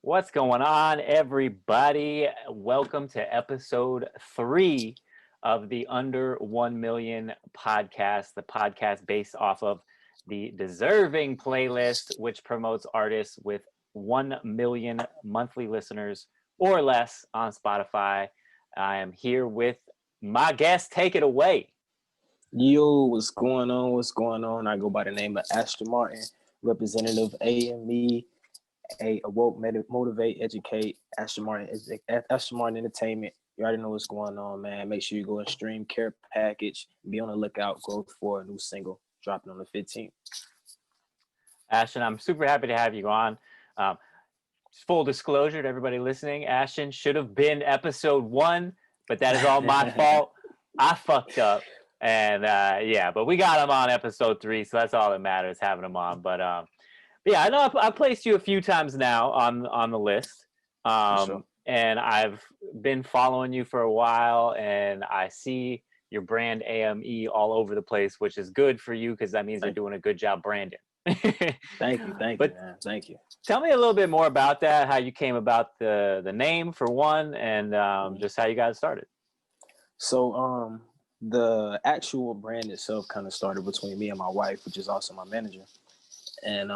What's going on, everybody? Welcome to episode 3 of the Under 1 Million podcast, the podcast based off of the Deserving playlist, which promotes artists with 1 million monthly listeners or less on Spotify. I am here with my guest. Take it away. Yo, what's going on? What's going on? I go by the name of Ashton Martin, representative AME, a Awoke, Motivate, Educate, Ashton Martin Entertainment. You already know what's going on, man. Make sure you go and stream Care Package. Be on the lookout. Growth for a new single dropping on the 15th. Ashton, I'm super happy to have you on. Um, Full disclosure to everybody listening, Ashton should have been episode 1, but that is all my fault. I fucked up. And but we got him on episode 3, so that's all that matters, having him on. But yeah, I know I placed you a few times now on the list. Sure. And I've been following you for a while, and I see your brand AME all over the place, which is good for you because that means you're doing a good job branding. Thank you, man. Thank you. Tell me a little bit more about that, how you came about the name for one, and just how you got started. So the actual brand itself kind of started between me and my wife, which is also my manager. And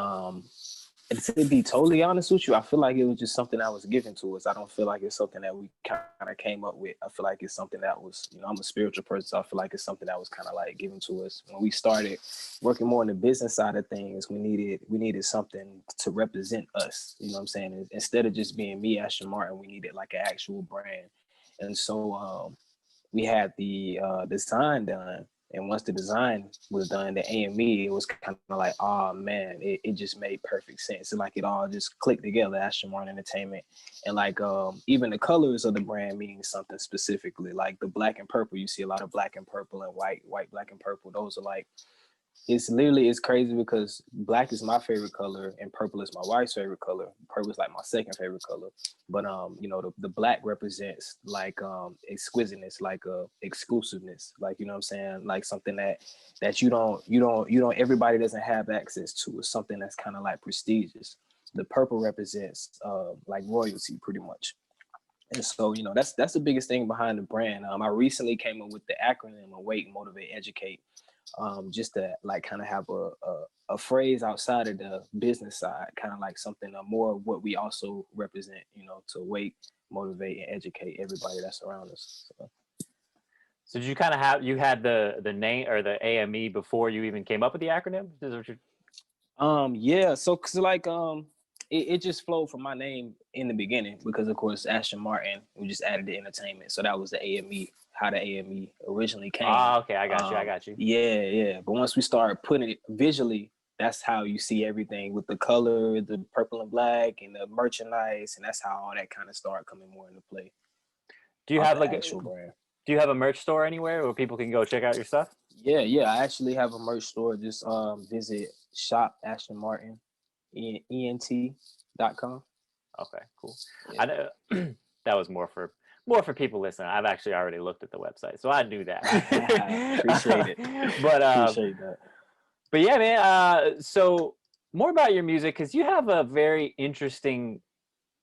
to be totally honest with you, I feel like it was just something that was given to us. I don't feel like it's something that we kind of came up with. I feel like it's something that was, I'm a spiritual person, so I feel like it's something that was kind of like given to us. When we started working more on the business side of things, we needed something to represent us. You know what I'm saying? Instead of just being me, Ashton Martin, we needed like an actual brand. And so we had the design done. And once the design was done, the AME, it was kind of like, oh man, it just made perfect sense. And like it all just clicked together, Ashton Martin Entertainment. And like even the colors of the brand means something specifically. Like the black and purple, you see a lot of black and purple and white, black and purple. Those are like, it's crazy because black is my favorite color and purple is my wife's favorite color. Purple is like my second favorite color. But the black represents like exquisiteness, like exclusiveness, like you know what I'm saying, like something that you don't everybody doesn't have access to. It's something that's kind of like prestigious. The purple represents like royalty pretty much. And so, that's the biggest thing behind the brand. I recently came up with the acronym Awake, Motivate, Educate. Just to like kind of have a phrase outside of the business side, kind of like something more of what we also represent, to wake, motivate, and educate everybody that's around us. So did you kind of you had the name or the AME before you even came up with the acronym? Yeah. So cause like it just flowed from my name in the beginning because of course Ashton Martin, we just added the entertainment, so that was the AME. How the AME originally came. Oh, okay, I got you. Yeah. But once we started putting it visually, that's how you see everything with the color, the purple and black, and the merchandise, and that's how all that kind of started coming more into play. Do you have like actual brand? Do you have a merch store anywhere where people can go check out your stuff? Yeah. I actually have a merch store. Just visit shop Ashton Martin ENT.com. Okay, cool. Yeah. I know that was more for people listening. I've actually already looked at the website, so I knew that. Appreciate it. Appreciate that. But yeah, man. So more about your music, because you have a very interesting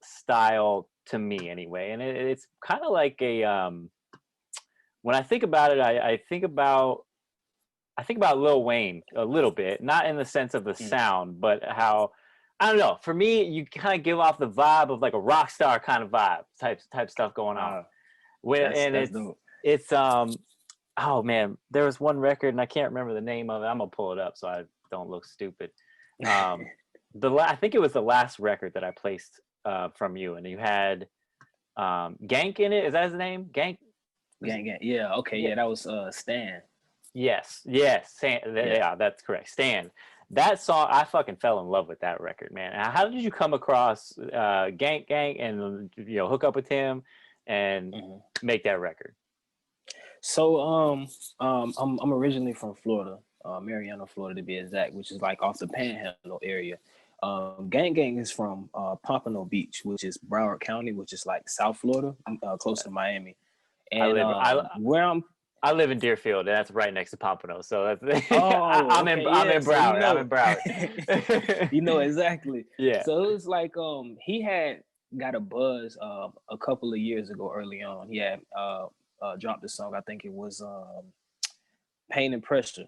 style to me, anyway, and it's kind of like a. When I think about it, I think about Lil Wayne a little bit, not in the sense of the sound, but how. I don't know. For me, you kind of give off the vibe of like a rock star kind of vibe type stuff going on. It's oh man, there was one record and I can't remember the name of it. I'm gonna pull it up so I don't look stupid. I think it was the last record that I placed from you, and you had Gank in it. Is that his name? Gank. Yeah. Okay. Yeah, that was Stan. Yes. Stan, yeah, that's correct. Stan. That song, I fucking fell in love with that record, man. How did you come across Gank and hook up with him and make that record? So I'm originally from Florida, Marianna, Florida to be exact, which is like off the Panhandle area. Gang is from Pompano Beach, which is Broward County, which is like South Florida, close to Miami. And I live in Deerfield, and that's right next to Pompano. So that's I'm in Broward. I'm in Broward. You know exactly. Yeah. So it was like he had got a buzz a couple of years ago early on. He had dropped a song. I think it was Pain and Pressure.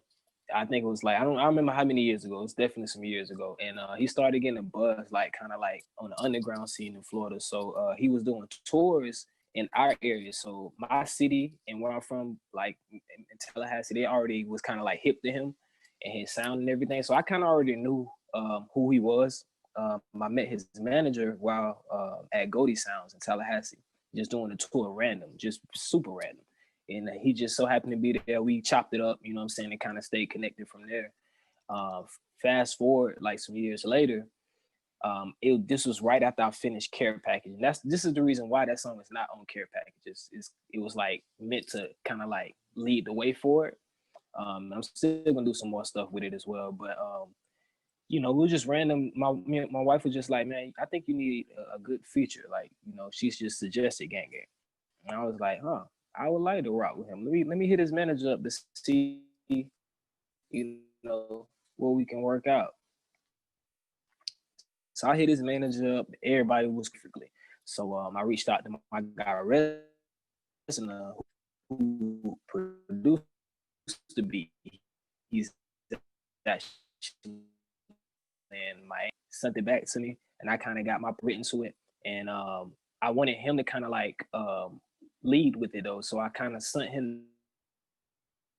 I think it was like I remember how many years ago. It was definitely some years ago. And he started getting a buzz like kind of like on the underground scene in Florida. So he was doing tours in our area. So my city and where I'm from, like in Tallahassee, they already was kind of like hip to him and his sound and everything. So I kind of already knew who he was. I met his manager while at Goldie Sounds in Tallahassee, just doing a tour random, just super random. And he just so happened to be there. We chopped it up, you know what I'm saying, and kind of stayed connected from there. Fast forward like some years later, this was right after I finished Care Package. And this is the reason why that song is not on Care Packages. It was like meant to kind of like lead the way for it. I'm still gonna do some more stuff with it as well, but you know, it was just random. My wife was just like, man, I think you need a good feature. Like, you know, she's just suggested Gang Gang. And I was like, huh, I would like to rock with him. Let me hit his manager up to see, you know, what we can work out. So I hit his manager up. Everybody was perfectly. So I reached out to my guy Resina, who produced the beat. He's actually in my sent it back to me, and I kind of got my written to it. And I wanted him to kind of like lead with it though. So I kind of sent him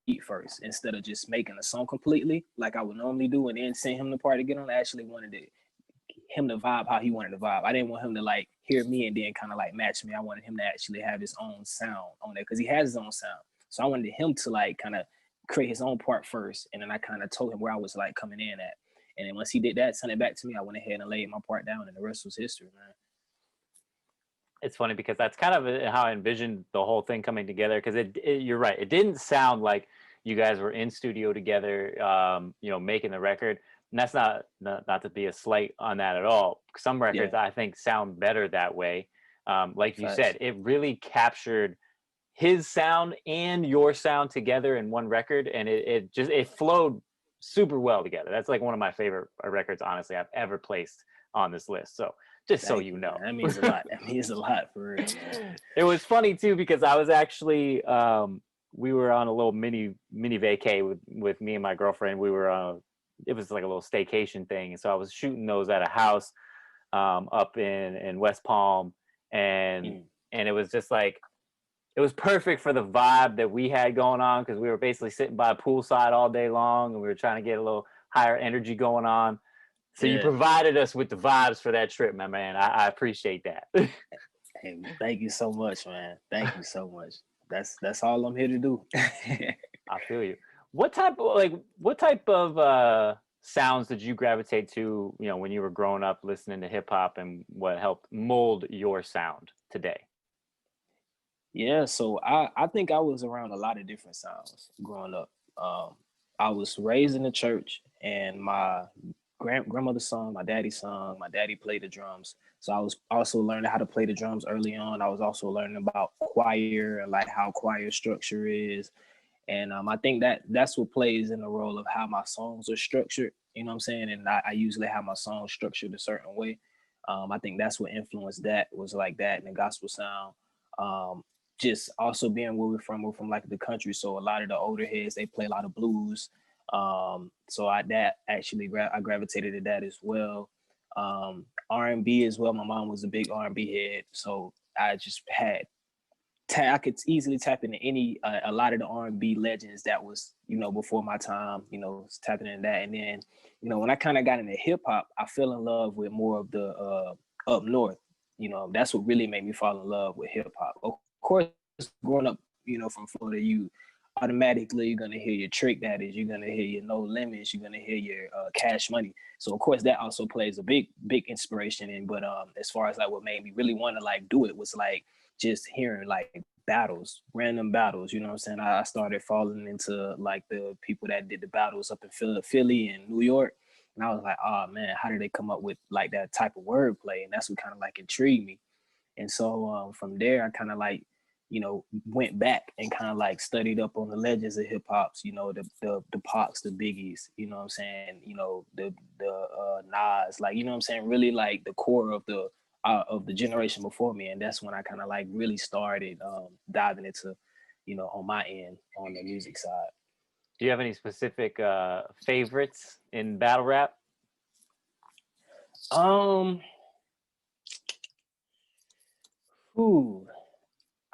beat first instead of just making a song completely like I would normally do and then send him the part to get on. I actually wanted him to vibe how he wanted to vibe. I didn't want him to like hear me and then kind of like match me. I wanted him to actually have his own sound on there because he has his own sound. So I wanted him to like kind of create his own part first, and then I kind of told him where I was like coming in at. And then once he did that, sent it back to me, I went ahead and laid my part down, and the rest was history, man. It's funny because that's kind of how I envisioned the whole thing coming together. Because you're right, it didn't sound like you guys were in studio together, you know, making the record. And that's not to be a slight on that at all. Some records Yeah, I think sound better that way. Like you facts. said, it really captured his sound and your sound together in one record, and it flowed super well together. That's like one of my favorite records, honestly, I've ever placed on this list. So just so Thank you you, know. man. That means a lot. That means a lot for real, man. It was funny too because I was actually we were on a little mini vacay with me and my girlfriend. We were it was like a little staycation thing, so I was shooting those at a house up in West Palm, and Mm. and it was just like it was perfect for the vibe that we had going on because we were basically sitting by a poolside all day long and we were trying to get a little higher energy going on. So you Yeah. provided us with the vibes for that trip, my man. I appreciate that. Hey, thank you so much, man. Thank you so much. That's all I'm here to do. I feel you. What type of sounds did you gravitate to, you know, when you were growing up listening to hip hop, and what helped mold your sound today? Yeah, so I think I was around a lot of different sounds growing up. I was raised in the church, and my grandmother sung, my daddy sung, my daddy played the drums. So I was also learning how to play the drums early on. I was also learning about choir and like how choir structure is. And I think that's what plays in the role of how my songs are structured. You know what I'm saying? And I usually have my songs structured a certain way. I think that's what influenced that was like that and the gospel sound. Um, just also being where we're from like the country. So a lot of the older heads, they play a lot of blues. So that actually I gravitated to that as well. R&B as well. My mom was a big R&B head, so I just had I could easily tap into any a lot of the R&B legends that was, you know, before my time, you know, tapping into that. And then, you know, when I kind of got into hip hop, I fell in love with more of the up north. You know, that's what really made me fall in love with hip hop. Of course, growing up, you know, from Florida, you automatically you're gonna hear your Trick Daddies, you're gonna hear your No Limits, you're gonna hear your Cash Money. So of course that also plays a big inspiration in. But as far as like what made me really want to like do it was like just hearing like battles, random battles. You know what I'm saying? I started falling into like the people that did the battles up in Philly and New York. And I was like, oh man, how did they come up with like that type of wordplay? And that's what kind of like intrigued me. And so from there, I kind of like, you know, went back and kind of like studied up on the legends of hip hops, you know, the Pops, the Biggies, you know what I'm saying, you know, the Nas, like, you know what I'm saying, really like the core of the of the generation before me, and that's when I kind of like really started diving into, on my end on the music side. Do you have any specific favorites in battle rap? Um, who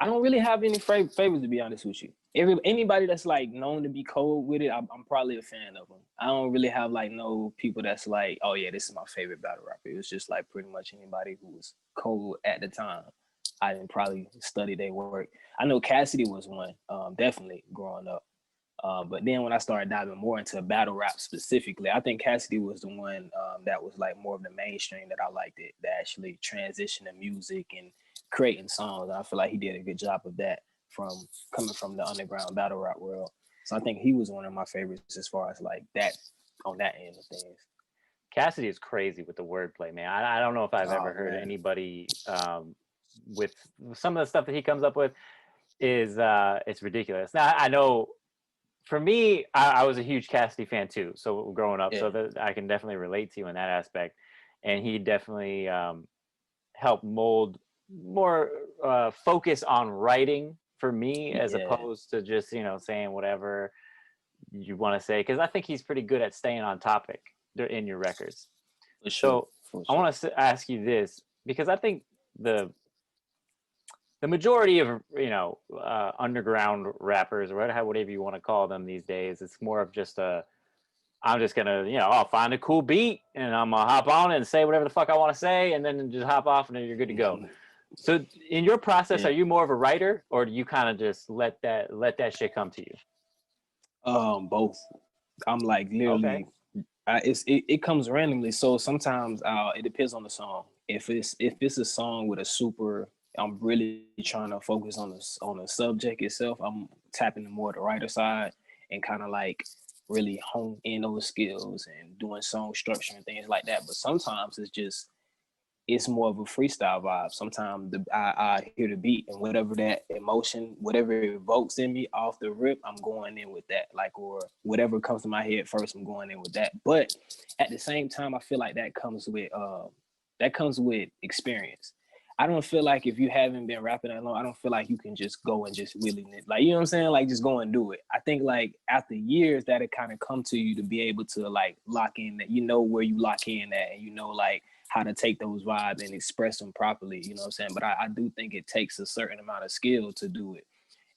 I don't really have any favorites, to be honest with you. Anybody that's like known to be cold with it, I'm probably a fan of them. I don't really have like no people that's like, oh yeah, this is my favorite battle rapper. It was just like pretty much anybody who was cold at the time. I didn't probably study their work. I know Cassidy was one, definitely growing up. But then when I started diving more into battle rap specifically, I think Cassidy was the one that was like more of the mainstream that I liked it, that actually transitioned to music and creating songs. I feel like he did a good job of that from coming from the underground battle rap world. So I think he was one of my favorites as far as like that on that end of things. Cassidy is crazy with the wordplay, man. I don't know if I've ever Oh heard man. anybody with some of the stuff that he comes up with is it's ridiculous. Now I know for me, I was a huge Cassidy fan too. So growing up, Yeah. so that I can definitely relate to you in that aspect. And he definitely helped mold more focus on writing for me as Yeah. opposed to just saying whatever you want to say. Because I think he's pretty good at staying on topic in your records. For sure. So For I sure. want to ask you this because I think the majority of underground rappers or whatever you want to call them these days, it's more of just I'm just gonna I'll find a cool beat and I'm gonna hop on it and say whatever the fuck I want to say and then just hop off and then you're good to go. So in your process, Yeah. are you more of a writer or do you kind of just let that shit come to you? Both. I'm like Okay. literally it comes randomly. So sometimes it depends on the song. If it's a song with a super, I'm really trying to focus on the subject itself. I'm tapping more the writer side and kind of like really hone in those skills and doing song structure and things like that. But sometimes it's more of a freestyle vibe. Sometimes I hear the beat and whatever that emotion, whatever it evokes in me off the rip, I'm going in with that. Like, or whatever comes to my head first, I'm going in with that. But at the same time, I feel like that comes with experience. I don't feel like if you haven't been rapping that long, I don't feel like you can just go and just willy nilly, like, you know what I'm saying? Like, just go and do it. I think like after years that it kind of come to you to be able to like lock in that, where you lock in at, and like how to take those vibes and express them properly, you know what I'm saying? But I do think it takes a certain amount of skill to do it.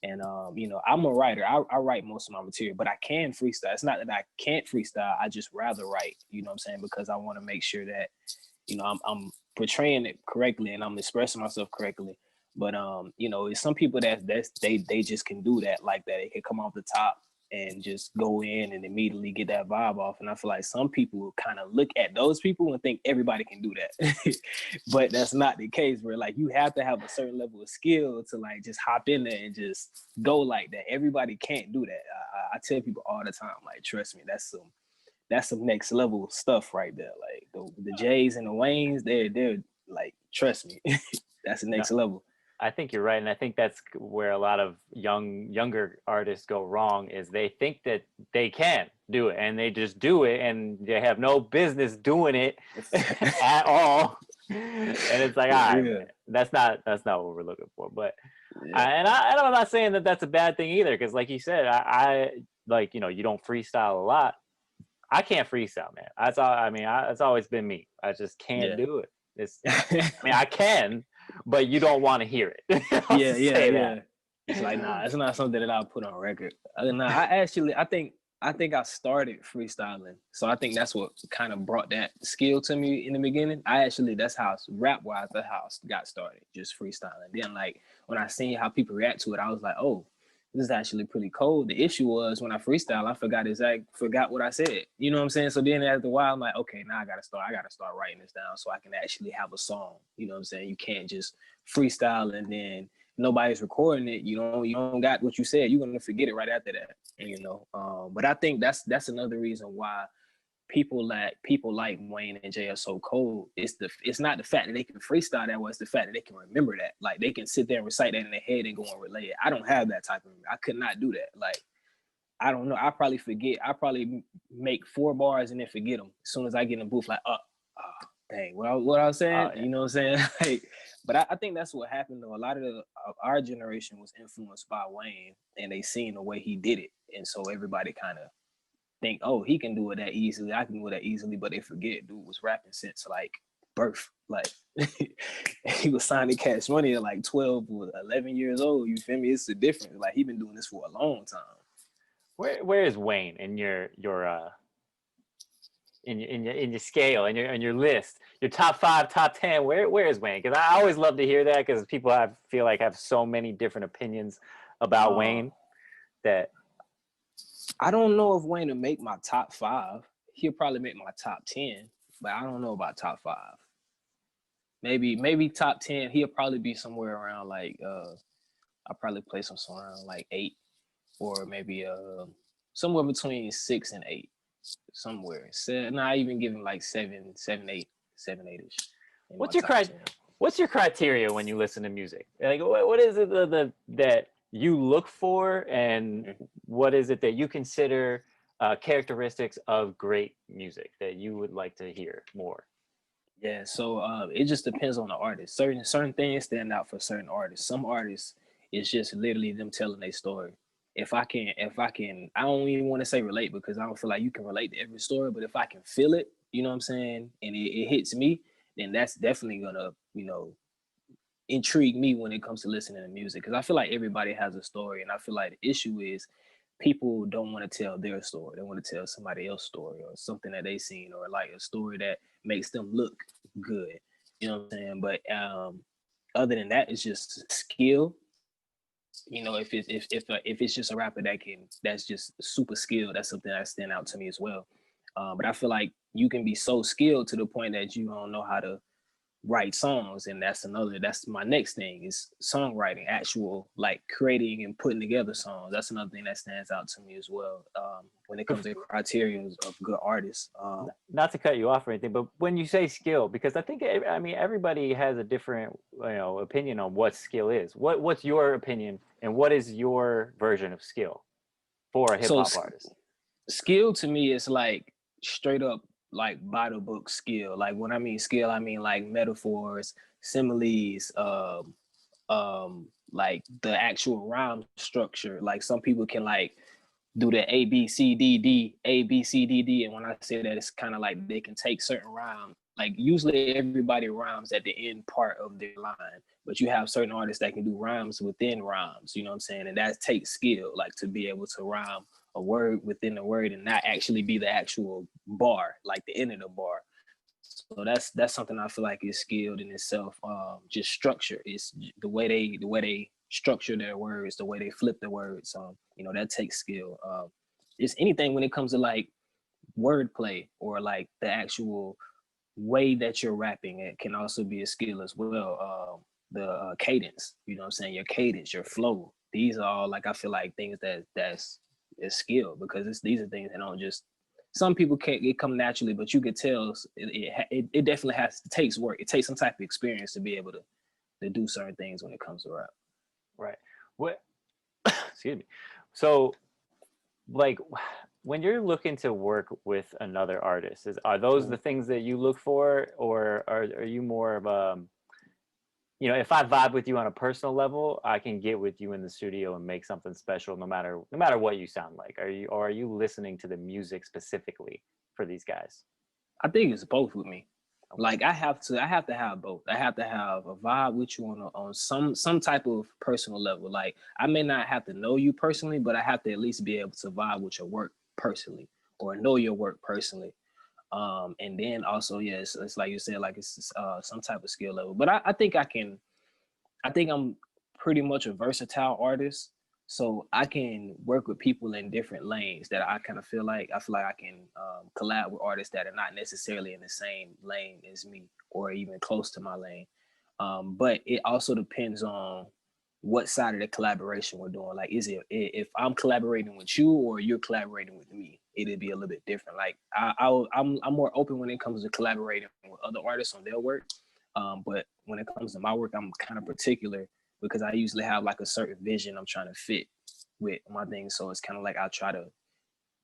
And I'm a writer. I write most of my material, but I can freestyle. It's not that I can't freestyle. I just rather write, you know what I'm saying? Because I want to make sure that, I'm portraying it correctly and I'm expressing myself correctly. But it's some people they just can do that like that. It can come off the top and just go in and immediately get that vibe off. And I feel like some people kind of look at those people and think everybody can do that. But that's not the case, where like you have to have a certain level of skill to like just hop in there and just go like that. Everybody can't do that. I tell people all the time, like, trust me, that's some next level stuff right there. Like the Jays and the Waynes, they're like, trust me, that's the No, next level. I think you're right, and I think that's where a lot of younger artists go wrong is they think that they can do it and they just do it and they have no business doing it at all. And it's like, all right, Yeah. man, that's not what we're looking for. But Yeah. and I'm not saying that that's a bad thing either, because like you said, I like you don't freestyle a lot. I can't freestyle, man. That's all. I mean, it's always been me. I just can't Yeah. do it. I mean, I can, but you don't want to hear it. I'll Yeah, just yeah, say yeah. that. It's like, nah, it's not something that I'll put on record. Nah, I think I started freestyling, so I think that's what kind of brought that skill to me in the beginning. That's how rap wise, that's how I got started, just freestyling. Then like when I seen how people react to it, I was like, oh, this is actually pretty cool. The issue was when I freestyle, I forgot what I said. You know what I'm saying? So then after a while, I'm like, okay, now I gotta start writing this down so I can actually have a song. You know what I'm saying? You can't just freestyle and then nobody's recording it. You don't got what you said. You're gonna forget it right after that. But I think that's another reason why people like Wayne and Jay are so cold. It's not the fact that they can freestyle that way, it's the fact that they can remember that. Like they can sit there and recite that in their head and go and relay it. I don't have that type of, I could not do that. Like, I don't know. I probably forget. I probably make 4 bars and then forget them as soon as I get in the booth. Like, Dang, what I was Oh saying, yeah. you know what I'm saying? Like, but I think that's what happened though. A lot of our generation was influenced by Wayne, and they seen the way he did it, and so everybody kind of think, oh, he can do it that easily. I can do it that easily, but they forget dude was rapping since like birth. Like he was signing Cash Money at like 12 or 11 years old. You feel me? It's a difference. Like he been doing this for a long time. Where is Wayne in in your scale in your list, your top 5, top 10? Where is Wayne? Because I always love to hear that because people I feel like have so many different opinions about Uh, Wayne that I don't know if Wayne will make my top 5. He'll probably make my top 10, but I don't know about top 5. Maybe top 10. He'll probably be somewhere around like I'll probably place him somewhere around like 8, or maybe somewhere between 6 and 8. Somewhere. So, not even giving like 7, 7, 8, 7, 8-ish in my what's your top 10. what's your criteria when you listen to music? Like what is it that you look for, and Mhm. what is it that you consider characteristics of great music that you would like to hear more? Yeah, so it just depends on the artist. Certain things stand out for certain artists. Some artists, it's just literally them telling their story. I don't even want to say relate because I don't feel like you can relate to every story, but if I can feel it, you know what I'm saying, and it hits me, then that's definitely gonna, intrigue me when it comes to listening to music. Because I feel like everybody has a story, and I feel like the issue is people don't want to tell their story. They want to tell somebody else's story or something that they seen, or like a story that makes them look good. You know what I'm saying? But other than that, it's just skill. If it's just a rapper that's just super skilled, that's something that stand out to me as well. But I feel like you can be so skilled to the point that you don't know how to write songs, and that's my next thing is songwriting, actual like creating and putting together songs. That's another thing that stands out to me as well, when it comes to criteria of good artists. Not to cut you off or anything, but when you say skill, because I think I mean everybody has a different opinion on what skill is. What's your opinion, and what is your version of skill for a hip So hop artist? skill to me is like straight up like by the book skill. Like when I mean skill, I mean like metaphors, similes, like the actual rhyme structure. Like some people can like do the A B C D D A B C D D, and when I say that, it's kind of like they can take certain rhymes. Like usually everybody rhymes at the end part of their line, but you have certain artists that can do rhymes within rhymes. You know what I'm saying? And that takes skill, like to be able to rhyme a word within a word and not actually be the actual bar, like the end of the bar. So that's something I feel like is skilled in itself. Just structure is the way they structure their words, the way they flip the words. That takes skill. It's anything when it comes to like wordplay or like the actual way that you're rapping. It can also be a skill as well. The cadence, you know what I'm saying? Your cadence, your flow. These are all like I feel like things that's is skill because these are things that don't just some people can't it come naturally, but you could tell it definitely takes work. It takes some type of experience to be able to do certain things when it comes to rap. Right. What? Excuse me. So, like, when you're looking to work with another artist, are those the things that you look for, or are you more of if I vibe with you on a personal level, I can get with you in the studio and make something special, no matter what you sound like. Are you listening to the music specifically for these guys? I think it's both with me. Okay. Like I have to have both. I have to have a vibe with you on some type of personal level. Like I may not have to know you personally, but I have to at least be able to vibe with your work personally or know your work personally. And then also, yes, it's like you said, like it's some type of skill level. But I think I'm pretty much a versatile artist. So I can work with people in different lanes that I feel like I can collab with artists that are not necessarily in the same lane as me or even close to my lane. But it also depends on what side of the collaboration we're doing. Like, is it if I'm collaborating with you or you're collaborating with me? It'd be a little bit different. Like, I'm more open when it comes to collaborating with other artists on their work. But when it comes to my work, I'm kind of particular because I usually have like a certain vision I'm trying to fit with my thing. So it's kind of like I try to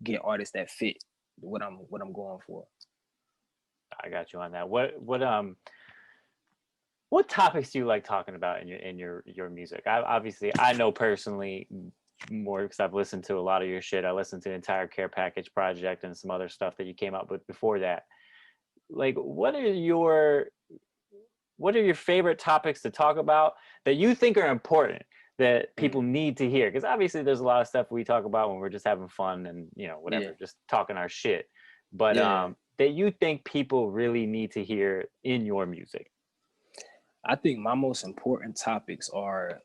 get artists that fit what I'm going for. I got you on that. What topics do you like talking about in your music? Obviously I know personally more because I've listened to a lot of your shit. I listened to the entire Care Package project and some other stuff that you came out with before that. Like, what are your favorite topics to talk about that you think are important that people need to hear? Because obviously there's a lot of stuff we talk about when we're just having fun and, you know, Yeah. whatever, just talking our shit. But Yeah. that you think people really need to hear in your music. I think my most important topics are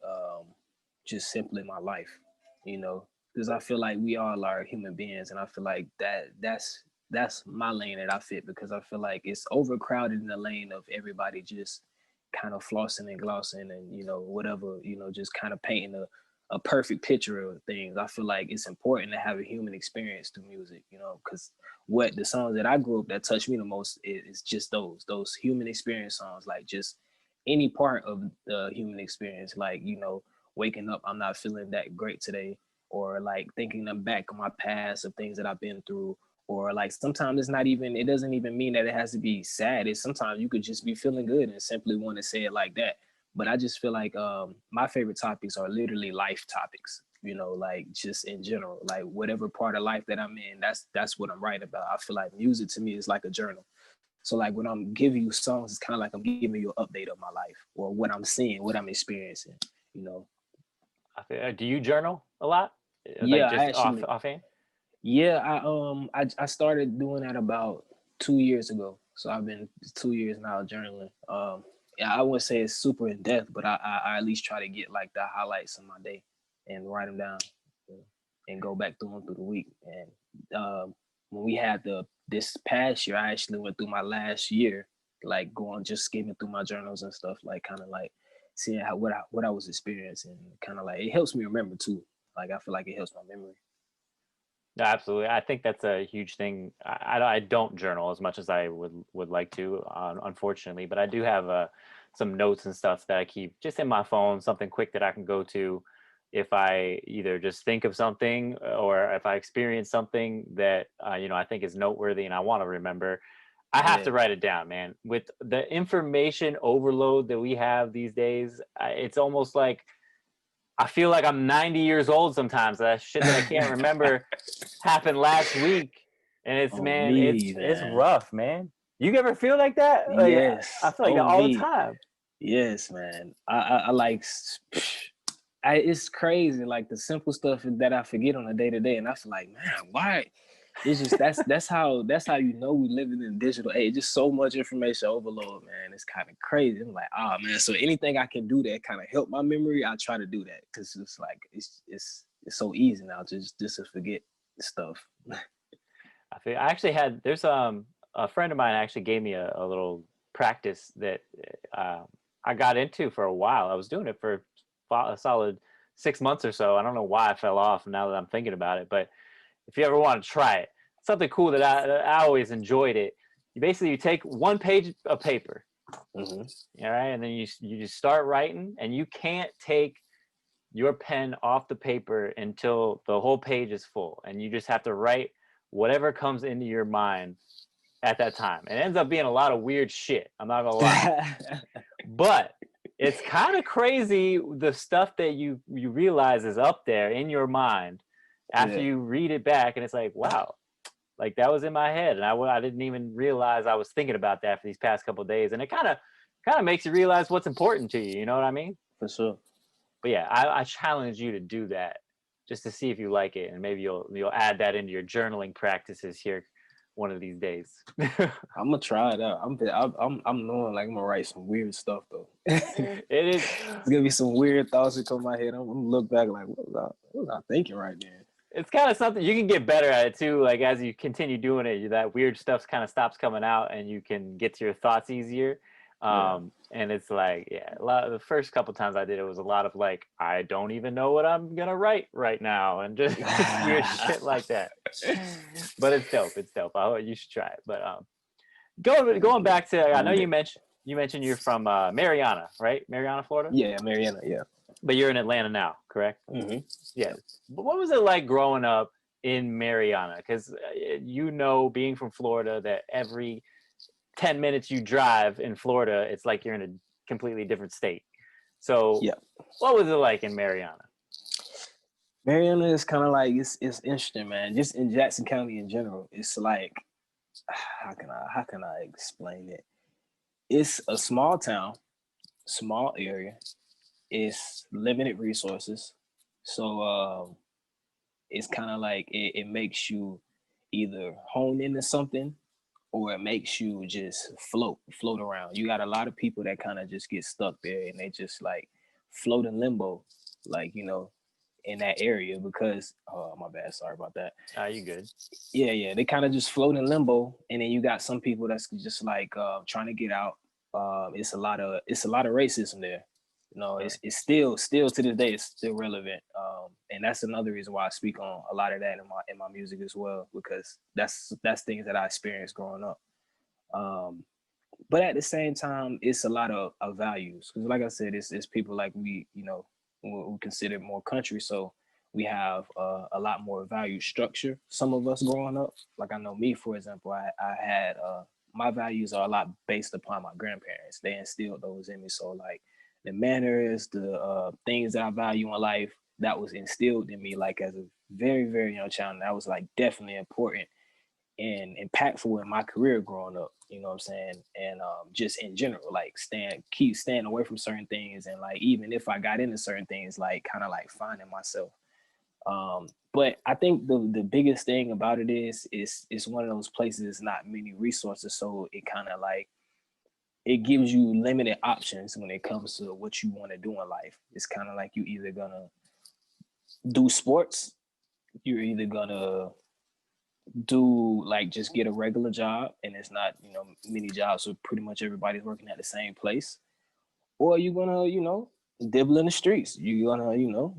just simply my life, because I feel like we all are human beings, and I feel like that's my lane that I fit, because I feel like it's overcrowded in the lane of everybody just kind of flossing and glossing and whatever, just kind of painting a perfect picture of things. I feel like it's important to have a human experience through music, because what the songs that I grew up that touched me the most is just those human experience songs, like just any part of the human experience, like waking up, I'm not feeling that great today, or like thinking back on my past of things that I've been through, or like sometimes it doesn't even mean that it has to be sad. It's sometimes you could just be feeling good and simply want to say it like that. But I just feel like my favorite topics are literally life topics, like just in general, like whatever part of life that I'm in, that's what I'm writing about. I feel like music to me is like a journal. So like when I'm giving you songs, it's kind of like I'm giving you an update of my life or what I'm seeing, what I'm experiencing, you know. Do you journal a lot? Like Yeah, I just actually offhand? yeah, I started doing that about 2 years ago. So I've been 2 years now journaling. Yeah, I wouldn't say it's super in depth, but I at least try to get like the highlights of my day and write them down, and go back through them through the week. And when we had this past year, I actually went through my last year, like going just skimming through my journals and stuff, like kind of like seeing what I was experiencing. Kind of like it helps me remember too. Like I feel like it helps my memory. No, absolutely. I think that's a huge thing. I don't journal as much as I would like to, unfortunately, but I do have some notes and stuff that I keep just in my phone, something quick that I can go to if I either just think of something or if I experience something that I think is noteworthy and I want to remember. I have Yeah. to write it down, man. With the information overload that we have these days, it's almost like I feel like I'm 90 years old sometimes. That shit that I can't remember happened last week, and it's On man, me, it's man. rough, man. You ever feel like that? Like I Yes. feel like that On all the me. time. Yes, man. I like. It's crazy, like the simple stuff that I forget on a day to day, and I feel like, man, why? It's just that's how we living in digital age. Just so much information overload, man. It's kind of crazy. I'm like, oh man. So anything I can do that kind of help my memory, I try to do that, because it's like it's so easy now just to forget stuff. I actually had there's a friend of mine actually gave me a little practice that uh, I got into for a while. I was doing it for a solid 6 months or so. I don't know why I fell off now that I'm thinking about it, but if you ever want to try it, something cool that I always enjoyed it. You take one page of paper, Mm-hmm. all right, and then you just start writing, and you can't take your pen off the paper until the whole page is full, and you just have to write whatever comes into your mind at that time. It ends up being a lot of weird shit. I'm not gonna lie, but it's kind of crazy the stuff that you realize is up there in your mind after Yeah. you read it back, and it's like, wow, like that was in my head, and I didn't even realize I was thinking about that for these past couple of days, and it kind of makes you realize what's important to you. You know what I mean? For sure. But yeah, I challenge you to do that just to see if you like it, and maybe you'll add that into your journaling practices here one of these days. I'm gonna try it out. I'm knowing like I'm gonna write some weird stuff though. It is. It's gonna be some weird thoughts that come in my head. I'm gonna look back like, what was I thinking right then? It's kind of something you can get better at it too. Like as you continue doing it, that weird stuff kind of stops coming out, and you can get to your thoughts easier. Yeah. And it's like, yeah, the first couple times I did it was a lot of like, I don't even know what I'm gonna write right now, and just weird shit like that. But it's dope. It's dope. You should try it. But going Okay. back to, I know Okay. you mentioned you're from Mariana, right? Mariana, Florida. Yeah, Mariana. Yeah. But you're in Atlanta now, correct? Mm-hmm. Yeah. Yep. But what was it like growing up in Mariana? Because being from Florida, that every 10 minutes you drive in Florida, it's like you're in a completely different state. So Yeah. what was it like in Mariana? Mariana is kind of like it's interesting, man. Just in Jackson County in general, it's like how can I explain it? It's a small town, small area. It's limited resources, so it's kind of like it makes you either hone into something or it makes you just float around. You got a lot of people that kind of just get stuck there and they just like float in limbo, like in that area because oh my bad, sorry about that. You good? Yeah, they kind of just float in limbo, and then you got some people that's just like trying to get out. It's a lot of racism there. Really? It's still to this day it's still relevant, and that's another reason why I speak on a lot of that in my music as well, because that's things that I experienced growing up. Um, but at the same time, it's a lot of values because, like I said, it's people like we, we consider more country, so we have a lot more value structure. Some of us growing up, like I know me, for example, I had my values are a lot based upon my grandparents. They instilled those in me, so like the manners, the things that I value in life, that was instilled in me like as a very very young child. And that was like definitely important and impactful in my career growing up, you know what I'm saying? And just in general, like keep staying away from certain things. And like, even if I got into certain things, like kind of like finding myself. But I think the biggest thing about it is it's one of those places, not many resources. So it kind of like, it gives you limited options when it comes to what you want to do in life. It's kind of like you either gonna do sports, you're either gonna do like just get a regular job, and it's not many jobs, so pretty much everybody's working at the same place, or you're gonna dibble in the streets, you're gonna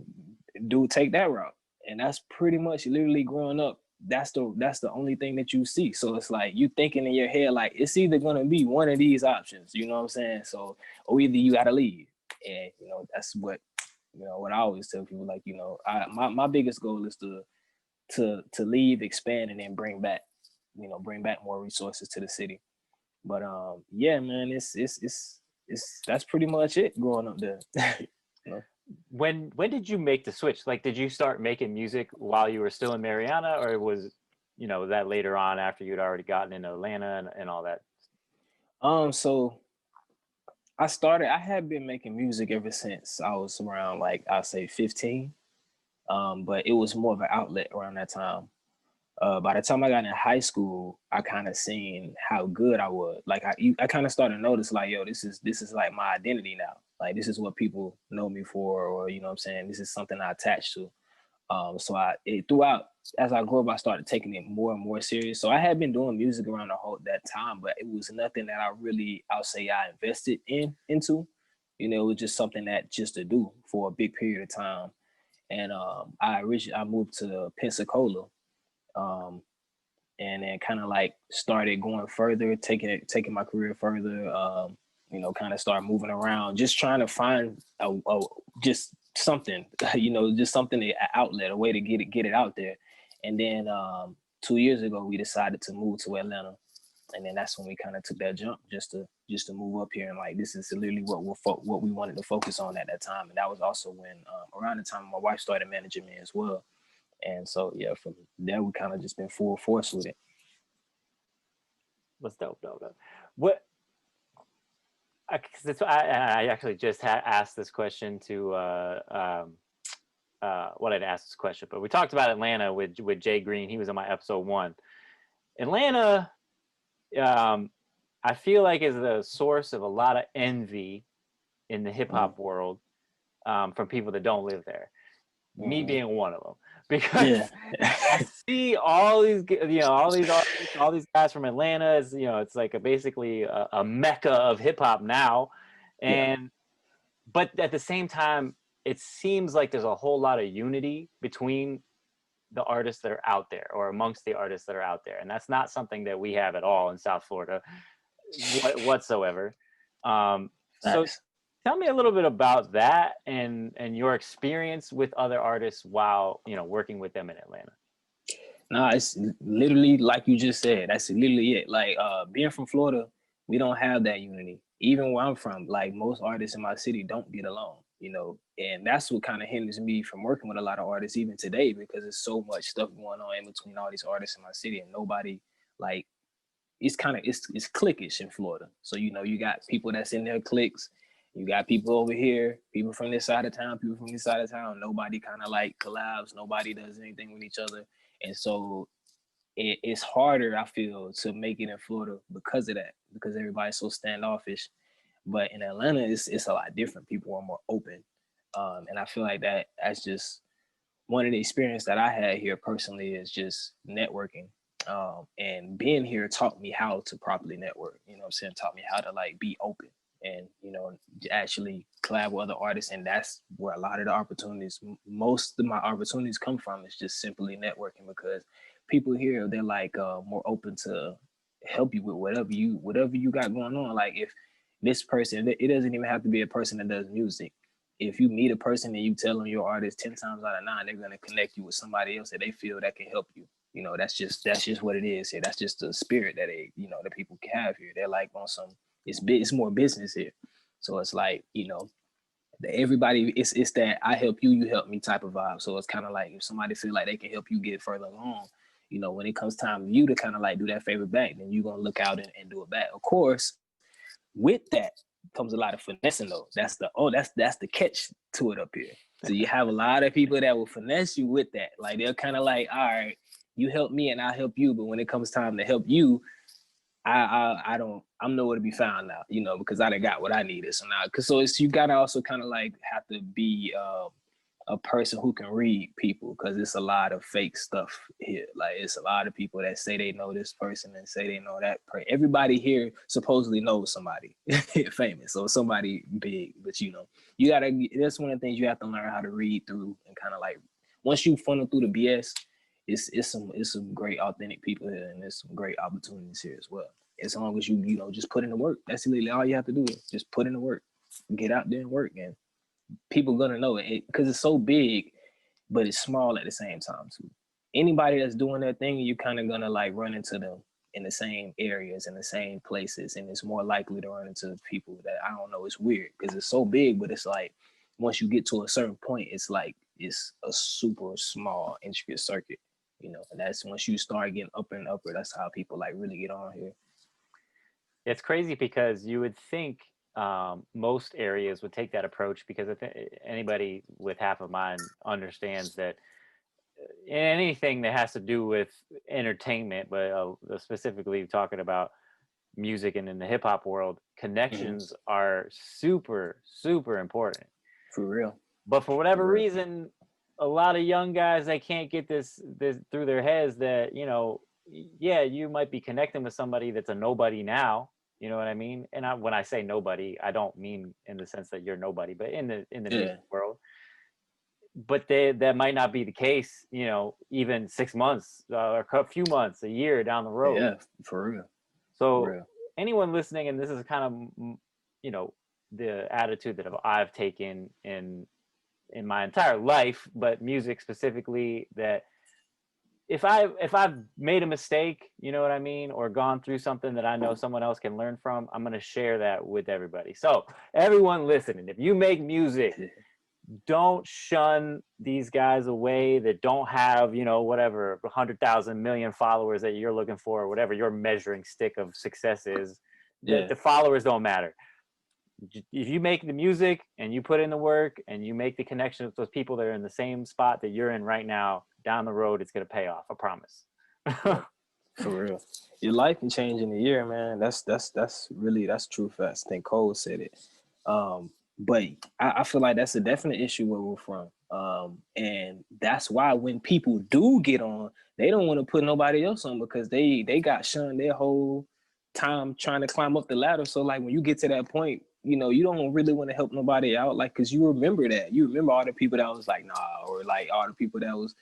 do take that route. And that's pretty much literally growing up, that's the only thing that you see. So it's like you thinking in your head like it's either gonna be one of these options, you know what I'm saying? So, or either you gotta leave. And that's what I always tell people, like my biggest goal is to leave, expand, and then bring back more resources to the city. But yeah, man, it's that's pretty much it growing up there. you know? When did you make the switch? Like, did you start making music while you were still in Mariana, or was that later on after you'd already gotten into Atlanta and all that? So I had been making music ever since I was around, like I'll say 15. But it was more of an outlet around that time. By the time I got in high school, I kind of seen how good I was. Like I kind of started to notice like, yo, this is like my identity now. Like this is what people know me for, or what I'm saying, this is something I attach to. So throughout as I grew up, I started taking it more and more serious. So I had been doing music around the whole that time, but it was nothing that I'll say I invested into. It was just something that just to do for a big period of time. And I moved to Pensacola, um, and then kind of like started going further, taking my career further. Kind of start moving around, just trying to find just something, just something, an outlet, a way to get it out there. And then 2 years ago, we decided to move to Atlanta, and then that's when we kind of took that jump just to move up here. And like this is literally what we wanted to focus on at that time. And that was also when around the time my wife started managing me as well. And so yeah, from there we kind of just been full force with it. What's dope. What? I actually just asked this question to what I'd asked this question, but we talked about Atlanta with Jay Green. He was on my episode 1. Atlanta, I feel like is the source of a lot of envy in the hip hop world from people that don't live there. Me being one of them, because Yeah. I see all these all these guys from Atlanta. It's like basically a mecca of hip hop now, and but at the same time, it seems like there's a whole lot of unity between the artists that are out there, or amongst the artists that are out there, and that's not something that we have at all in South Florida whatsoever. So tell me a little bit about that and your experience with other artists while working with them in Atlanta. Nah, it's literally like you just said. That's literally it. Like being from Florida, We don't have that unity. Even where I'm from, like most artists in my city don't get along, and that's what kind of hinders me from working with a lot of artists even today, because there's so much stuff going on in between all these artists in my city, and nobody like it's cliquish in Florida. So you got people that's in their cliques, you got people over here, people from this side of town, people from this side of town. Nobody kind of like collabs. Nobody does anything with each other, and so it's harder, I feel, to make it in Florida because of that, because everybody's so standoffish. But in Atlanta, it's a lot different. People are more open, and I feel like that's just one of the experience that I had here personally is just networking. And being here taught me how to properly network. You know what I'm saying? Taught me how to like be open and actually collab with other artists. And that's where a lot of the opportunities, most of my opportunities come from, is just simply networking, because people here, they're like more open to help you with whatever you got going on. Like if this person, it doesn't even have to be a person that does music. If you meet a person and you tell them you're artist, 10 times out of 9, they're gonna connect you with somebody else that they feel that can help you. That's just what it is here. That's just the spirit that that people have here. They're like on some, it's more business here. So it's like, everybody, it's that I help you, you help me type of vibe. So it's kind of like if somebody feel like they can help you get further along, when it comes time for you to kind of like do that favor back, then you're gonna look out and do it back. Of course, with that comes a lot of finessing though. That's the catch to it up here. So you have a lot of people that will finesse you with that. Like they're kind of like, all right, you help me and I'll help you, but when it comes time to help you, I'm nowhere to be found now, because I done got what I needed. So now, you gotta also kind of like have to be a person who can read people, because it's a lot of fake stuff here. Like it's a lot of people that say they know this person and say they know that person. Everybody here supposedly knows somebody famous or somebody big, but you gotta. That's one of the things you have to learn how to read through, and kind of like once you funnel through the BS, it's some great authentic people here, and there's some great opportunities here as well. As long as you just put in the work. That's literally all you have to do, is just put in the work, get out there and work, and people gonna know it, because it's so big, but it's small at the same time too. Anybody that's doing their thing, you kind of gonna like run into them in the same areas, in the same places, and it's more likely to run into people that, I don't know, it's weird because it's so big, but it's like once you get to a certain point, it's like it's a super small intricate circuit, and that's once you start getting upper and upper, that's how people like really get on here. It's crazy because you would think most areas would take that approach, because if anybody with half a mind understands that anything that has to do with entertainment, but specifically talking about music and in the hip hop world, connections are super, super important. For real. But for whatever reason, a lot of young guys, they can't get this through their heads that, yeah, you might be connecting with somebody that's a nobody now. You know what I mean? And when I say nobody, I don't mean in the sense that you're nobody, but in the music world. But that might not be the case, even 6 months or a few months, a year down the road. Yeah, for real. So for real. Anyone listening, and this is kind of, the attitude that I've taken in my entire life, but music specifically, that if I've made a mistake, you know what I mean, or gone through something that I know someone else can learn from, I'm going to share that with everybody. So everyone listening, if you make music, don't shun these guys away that don't have, whatever 100,000 million followers that you're looking for, or whatever your measuring stick of success is. The followers don't matter. If you make the music and you put in the work and you make the connection with those people that are in the same spot that you're in right now, down the road, it's going to pay off. I promise. For real. Your life can change in a year, man. That's true facts. I think Cole said it. But I feel like that's a definite issue where we're from. And that's why when people do get on, they don't want to put nobody else on, because they got shunned their whole time trying to climb up the ladder. So like when you get to that point, you don't really want to help nobody out, like, because you remember all the people that was like, nah, or like all the people that was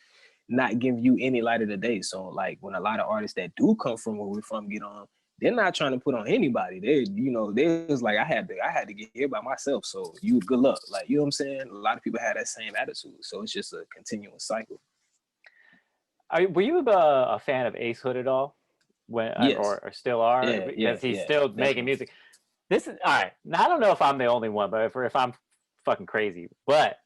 not giving you any light of the day. So like when a lot of artists that do come from where we're from get on, they're not trying to put on anybody. They was like, I had to get here by myself. So you good luck. Like, you know what I'm saying? A lot of people have that same attitude. So it's just a continuous cycle. Were you a fan of Ace Hood at all? when Yes. or still are Yeah, yeah, because he's yeah, still making definitely. music. This is all right. Now I don't know if I'm the only one, but if I'm fucking crazy, but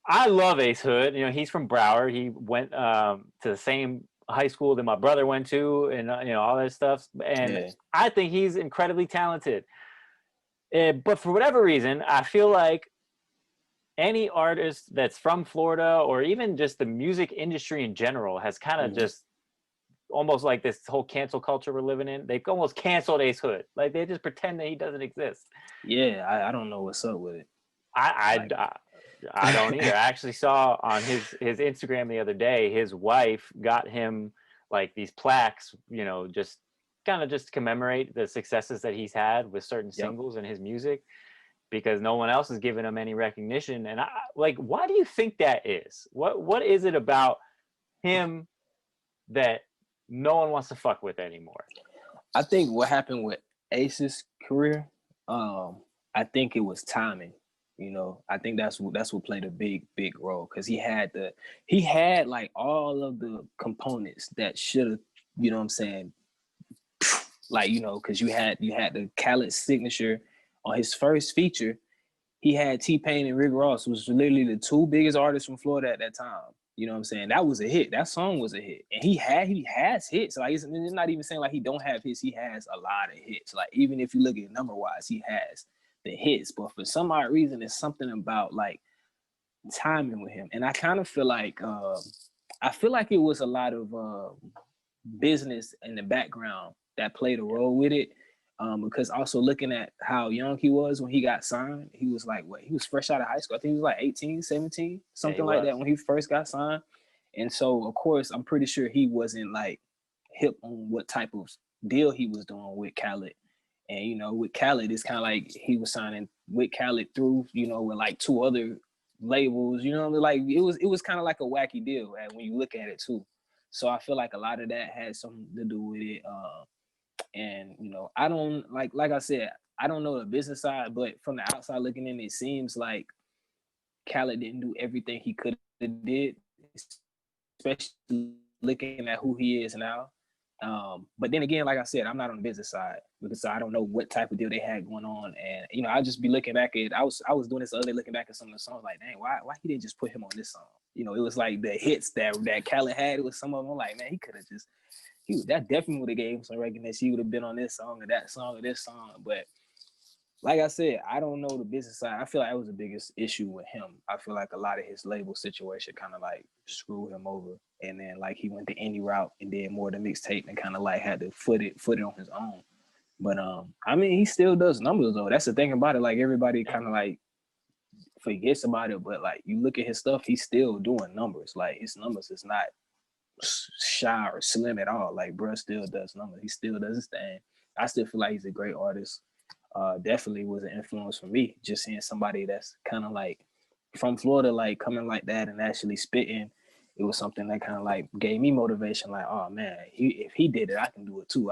I love Ace Hood. You know, he's from Broward. He went to the same high school that my brother went to, and you know all that stuff. And Yeah. I think he's incredibly talented. But for whatever reason, I feel like any artist that's from Florida or even just the music industry in general has kind of Mhm. just almost like this whole cancel culture we're living in. They've almost canceled Ace Hood. Like they just pretend that he doesn't exist. Yeah, I don't know what's up with it. I, Like, I, I don't either. I actually saw on his Instagram the other day, his wife got him like these plaques, you know, just kind of just to commemorate the successes that he's had with certain yep. singles and his music because no one else is giving him any recognition. And I like, why do you think that is? What is it about him that no one wants to fuck with anymore? I think what happened with Ace's career, um, I think it was timing. You know, I think that's what played a big role because he had like all of the components that should have, you know what I'm saying, like, you know, because you had the Khaled signature on his first feature. He had T-Pain and Rick Ross, was literally the two biggest artists from Florida at that time. You know what I'm saying? That was a hit. That song was a hit. And he has hits. Like it's not even saying like he don't have hits. He has a lot of hits. Like even if you look at number wise, he has the hits. But for some odd reason, it's something about like timing with him. And I feel like it was a lot of business in the background that played a role with it. Because also looking at how young he was when he got signed, he was like, what? He was fresh out of high school. I think he was like 18, 17, Yeah, he something like that was. when he first got signed. And so, of course, I'm pretty sure he wasn't like hip on what type of deal he was doing with Khaled. And, you know, with Khaled, it's kind of like he was signing with Khaled through, you know, with like two other labels, you know, like it was kind of like a wacky deal when you look at it too. So I feel like a lot of that had something to do with it. And you know, I don't like I said, I don't know the business side, but from the outside looking in, it seems like Khaled didn't do everything he could have did, especially looking at who he is now. But then again, like I said, I'm not on the business side because I don't know what type of deal they had going on. And you know, I just be looking back at I was doing this the other day, looking back at some of the songs, like, dang, why he didn't just put him on this song? You know, it was like the hits that Khaled had. It was some of them. I'm like, man, he could have just that definitely would have gave him some recognition. He would have been on this song or that song or this song. But like I said, I don't know the business side. I feel like that was the biggest issue with him. I feel like a lot of his label situation kind of like screwed him over. And then like he went the indie route and did more of the mixtape and kind of like had to foot it on his own. But I mean, he still does numbers though. That's the thing about it. Like everybody Yeah. kind of like forgets about it, but like you look at his stuff, he's still doing numbers. Like his numbers is not shy or slim at all. Like bruh still does numbers. He still does his thing. I still feel like he's a great artist. Definitely was an influence for me. Just seeing somebody that's kind of like from Florida, like coming like that and actually spitting. It was something that kind of like gave me motivation. Like, oh man, if he did it, I can do it too.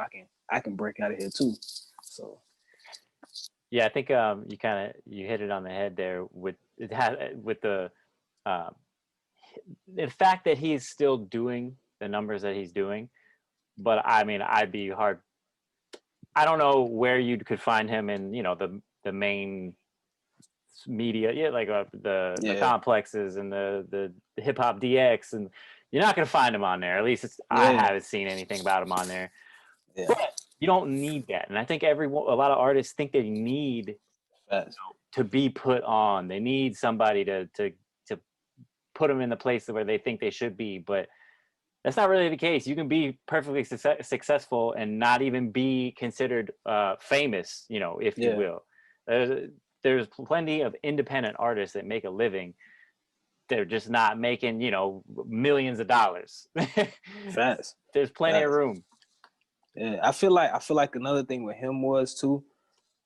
I can break out of here too. So Yeah, I think you hit it on the head there with with um, the fact that he's still doing the numbers that he's doing. But I mean, I'd be hard. I don't know where you could find him in, you know, the main media, yeah, like the yeah, complexes and the hip hop DX, and you're not gonna find him on there. At least I yeah, haven't seen anything about him on there. yeah. But you don't need that, and I think a lot of artists think they need Facts. to be put on. They need somebody to put them in the place where they think they should be, but that's not really the case. You can be perfectly successful and not even be considered famous, you know, if you Yeah, will. There's plenty of independent artists that make a living. They're just not making, you know, millions of dollars. facts, There's plenty of facts. room. Yeah, I feel like another thing with him was too.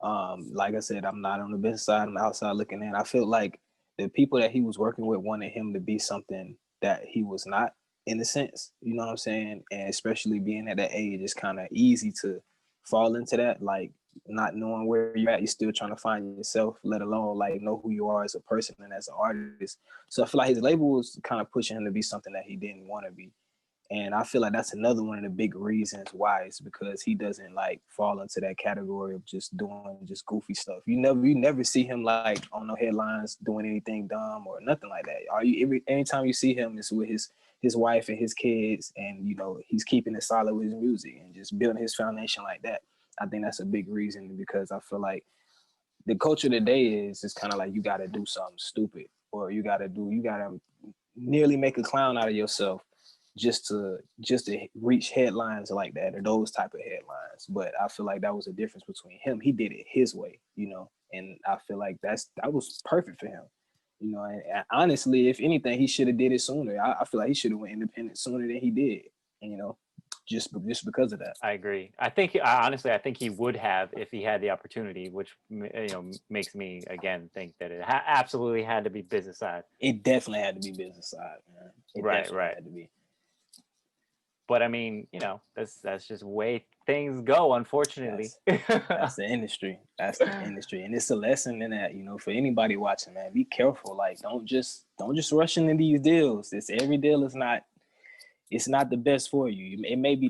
Like I said, I'm not on the business side. I'm outside looking in. I feel like the people that he was working with wanted him to be something that he was not, in a sense. You know what I'm saying? And especially being at that age, it's kind of easy to fall into that, like not knowing where you're at. You're still trying to find yourself, let alone like know who you are as a person and as an artist. So I feel like his label was kind of pushing him to be something that he didn't want to be. And I feel like that's another one of the big reasons why, is because he doesn't like fall into that category of just doing just goofy stuff. You never see him like on no headlines doing anything dumb or nothing like that. Anytime you see him, it's with his wife and his kids, and he's keeping it solid with his music and just building his foundation like that. I think that's a big reason, because I feel like the culture today is kind of like you got to do something stupid, or you got to nearly make a clown out of yourself just to reach headlines like that, or those type of headlines. But I feel like that was a difference between him. He did it his way, and I feel like that was perfect for him. And honestly, if anything, he should have did it sooner. I feel like he should have went independent sooner than he did. Just because of that. I agree. I think he would have if he had the opportunity, which makes me again think that it absolutely had to be business side. It definitely had to be business side, man. It definitely had to be. But I mean, that's just way things go, unfortunately. That's the industry. That's the industry. And it's a lesson in that, for anybody watching, man, be careful. Like, don't just rush into these deals. Every deal is not, it's not the best for you. It may be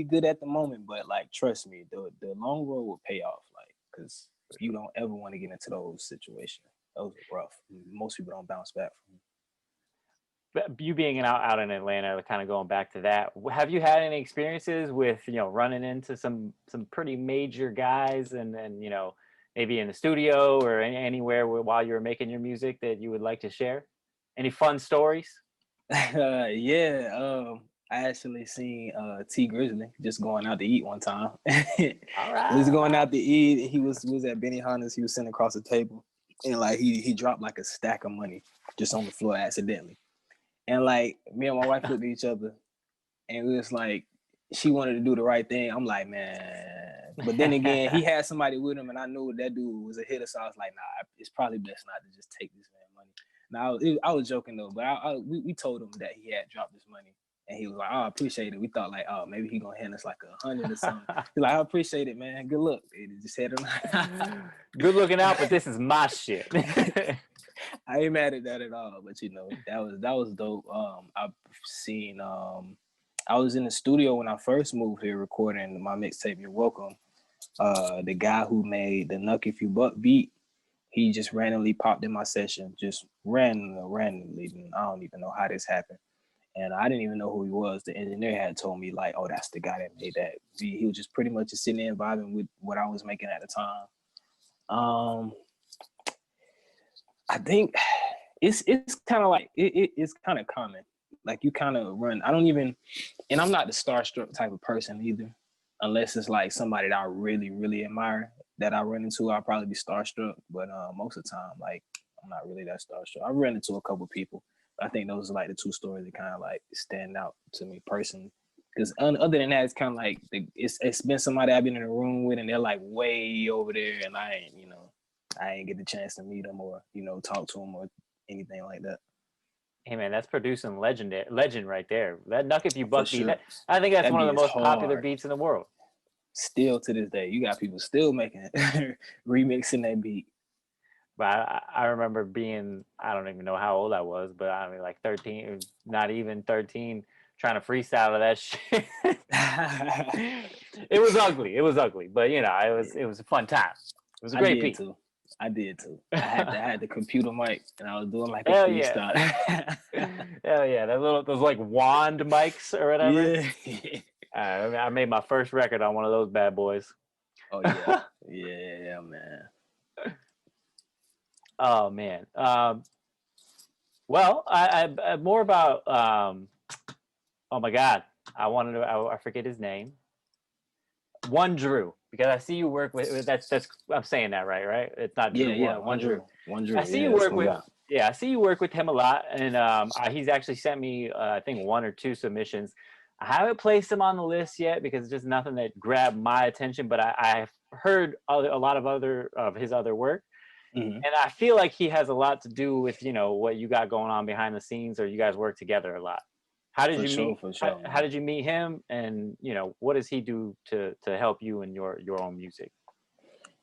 good at the moment, but like, trust me, the long road will pay off. Like, because you don't ever want to get into those situations. Those are rough. Most people don't bounce back from them. But you being out in Atlanta, kind of going back to that, have you had any experiences with running into some pretty major guys, and maybe in the studio or anywhere while you were making your music that you would like to share? Any fun stories? Yeah. I actually seen T Grizzly just going out to eat one time. All right. He was going out to eat. He was at Benny Hanna's. He was sitting across the table, and like he dropped like a stack of money just on the floor accidentally. And like me and my wife looked at each other, and it was like she wanted to do the right thing. I'm like, man. But then again, he had somebody with him, and I knew that dude was a hitter. So I was like, nah, it's probably best not to just take this man money. Now I was joking though, but we told him that he had dropped his money, and he was like, oh, I appreciate it. We thought like, oh, maybe he gonna hand us like 100 or something. He's like, I appreciate it, man. Good luck. He just had him. Good looking out, but this is my shit. I ain't mad at that at all, but that was dope. I've seen I was in the studio when I first moved here recording my mixtape You're Welcome. The guy who made the Nuck If You Buck beat, he just randomly popped in my session, just randomly. I don't even know how this happened. And I didn't even know who he was. The engineer had told me like, oh, that's the guy that made that beat. He was just pretty much just sitting there vibing with what I was making at the time. I think it's kind of like it's kind of common. Like you kind of run. I don't even, and I'm not the starstruck type of person either, unless it's like somebody that I really really admire that I run into. I'll probably be starstruck, but most of the time, like I'm not really that starstruck. I've run into a couple people, but I think those are like the two stories that kind of like stand out to me personally. Because other than that, it's kind of like it's been somebody I've been in a room with, and they're like way over there, and I ain't get the chance to meet them or talk to them or anything like that. Hey man, that's producing legend right there. That Nuck If You Buck beat, sure. I think that's that one of the most hard. popular beats in the world. Still to this day, you got people still making remixing that beat. But I remember being, I don't even know how old I was, but I mean like 13, not even 13, trying to freestyle to that shit. It was ugly, but it was a fun time. It was a great beat. I did too. I had the computer mic, and I was doing like a Hell freestyle. Yeah. Hell yeah, those like wand mics or whatever. Yeah. I made my first record on one of those bad boys. Oh yeah, yeah, man. Oh man. Well, I more about. Oh my God, I forget his name. One Drew, because I see you work with that's I'm saying that right? It's not Drew. Yeah, One Drew. I see you work with. Yeah, I see you work with him a lot, and he's actually sent me I think 1 or 2 submissions. I haven't placed him on the list yet because it's just nothing that grabbed my attention. But I've heard a lot of his other work, and I feel like he has a lot to do with what you got going on behind the scenes, or you guys work together a lot. How did you meet? How did you meet him, and what does he do to help you in your own music?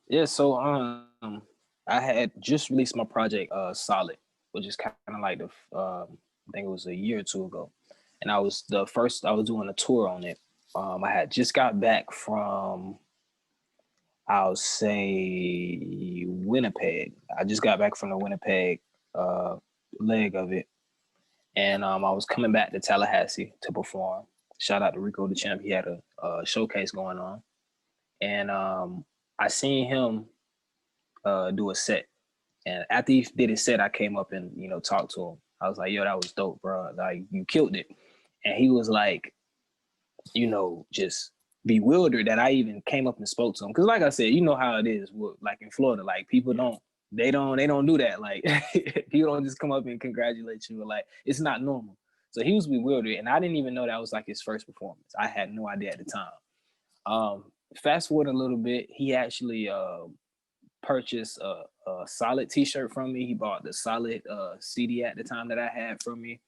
Yeah, so I had just released my project Solid, which is kind of like I think it was a year or two ago. and I was doing a tour on it. I had just got back from, I'll say, Winnipeg. I just got back from the Winnipeg uh, leg of it, and I was coming back to Tallahassee to perform. Shout out to Rico the Champ. He had a showcase going on, and I seen him do a set. And after he did his set, I came up and talked to him. I was like, "Yo, that was dope, bro. Like, you killed it." And he was like, just bewildered that I even came up and spoke to him. Because, like I said, you know how it is. Like in Florida, like people don't do that. Like people don't just come up and congratulate you. Like, it's not normal. So he was bewildered, and I didn't even know that was like his first performance. I had no idea at the time. Fast forward a little bit, he actually purchased a Solid T-shirt from me. He bought the Solid CD at the time that I had from me,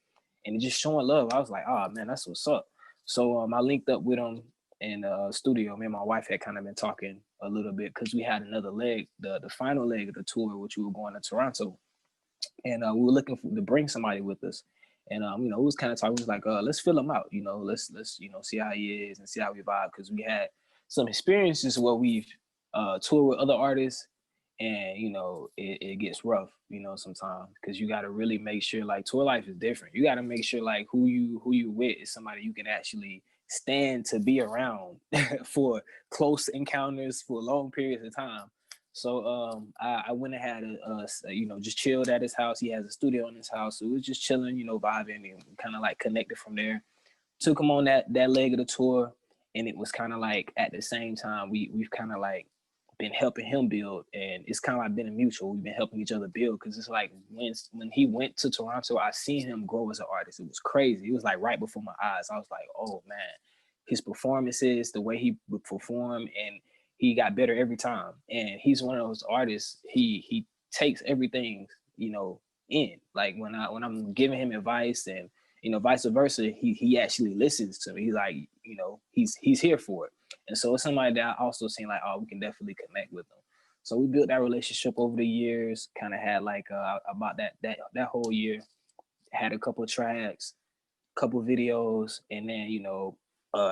and just showing love. I was like, oh man, that's what's up. So I linked up with him in the studio. Me and my wife had kind of been talking a little bit because we had another leg, the final leg of the tour, which we were going to Toronto, and we were looking to bring somebody with us. And we was kind of talking. We was like, let's fill him out. Let's see how he is and see how we vibe, because we had some experiences where we've toured with other artists, and it gets rough, sometimes, because you got to really make sure, like, tour life is different. You got to make sure, like, who you with is somebody you can actually stand to be around for close encounters for long periods of time. So I went and had just chilled at his house. He has a studio in his house, so we was just chilling, vibing, and kind of like connected from there. Took him on that leg of the tour, and it was kind of like at the same time we've kind of like been helping him build, and it's kind of like been a mutual. We've been helping each other build, because it's like when he went to Toronto, I seen him grow as an artist. It was crazy. It was like right before my eyes. I was like, oh man, his performances, the way he would perform, and he got better every time. And he's one of those artists. He takes everything in. Like when I'm giving him advice, and vice versa, he actually listens to me. He's like, he's here for it. And so it's somebody that I also seen like, oh, we can definitely connect with them. So we built that relationship over the years. Kind of had like about that whole year, had a couple of tracks, couple videos, and then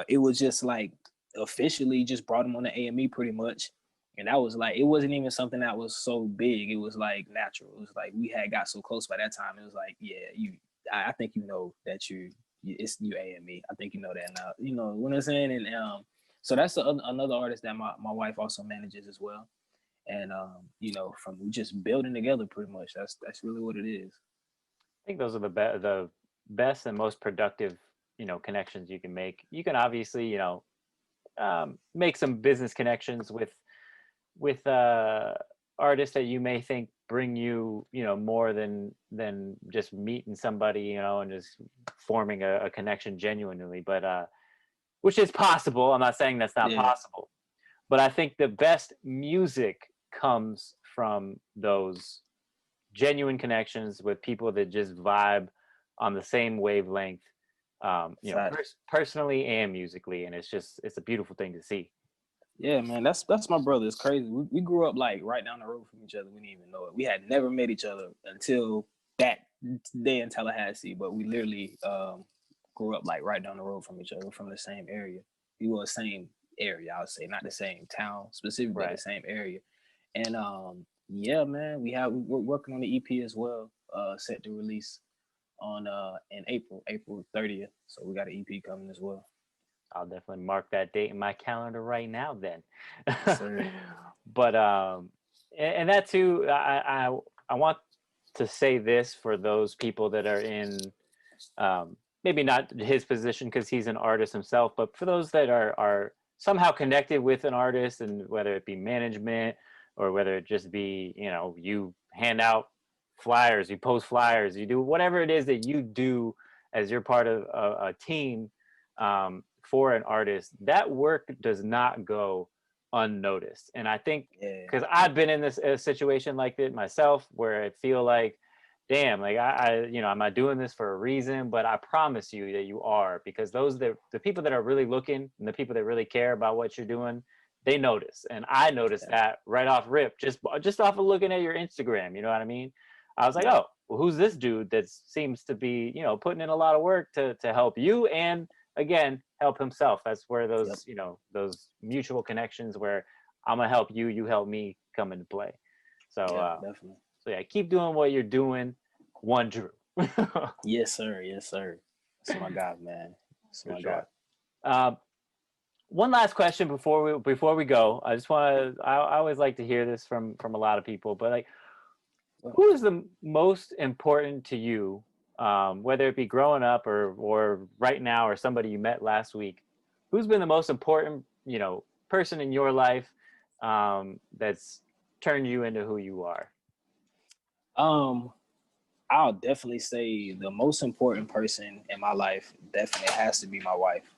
it was just like officially just brought him on the AME pretty much. And that was like, it wasn't even something that was so big. It was like natural. It was like we had got so close by that time. It was like, yeah, I think that it's you AME. I think you know that now. You know what I'm saying? And so that's another artist that my wife also manages as well. And from just building together pretty much. That's really what it is. I think those are the best and most productive, connections you can make. You can obviously, make some business connections with artists that you may think bring you, more than just meeting somebody, and just forming a connection genuinely. But which is possible. I'm not saying that's not Yeah. possible, but I think the best music comes from those genuine connections with people that just vibe on the same wavelength, personally and musically. And it's a beautiful thing to see. Yeah, man, that's my brother. It's crazy. We grew up like right down the road from each other. We didn't even know it. We had never met each other until that day in Tallahassee, but we literally grew up like right down the road from each other, from the same area. We were the same area, I would say, not the same town specifically, but Right. the same area. And yeah, man, we're working on the EP as well, set to release on in April 30th. So we got an EP coming as well. I'll definitely mark that date in my calendar right now then. Yes, sir. But and that too, I want to say this for those people that are in, maybe not his position because he's an artist himself, but for those that are somehow connected with an artist, and whether it be management or whether it just be, you hand out flyers, you post flyers, you do whatever it is that you do as you're part of a team, for an artist, that work does not go unnoticed. And I think Yeah. because I've been in this a situation like that myself, where I feel like, damn, like am I doing this for a reason? But I promise you that you are, because the people that are really looking, and the people that really care about what you're doing, they notice. And I noticed that right off rip, just off of looking at your Instagram. You know what I mean? I was like, Yeah. oh, well, who's this dude that seems to be, you know, putting in a lot of work to help you and again help himself. That's where Yep. those, you know, those mutual connections where I'm gonna help you, you help me come into play. So Yeah, definitely. so yeah, keep doing what you're doing. One Drew. Yes, sir. Yes, sir. That's my guy, man. That's For my guy. sure. Um, one last question before we go. I just want to. I always like to hear this from a lot of people, but like, Well, who is the most important to you, whether it be growing up or right now or somebody you met last week? Who's been the most important, you know, person in your life that's turned you into who you are? um, I'll definitely say the most important person in my life definitely has to be my wife,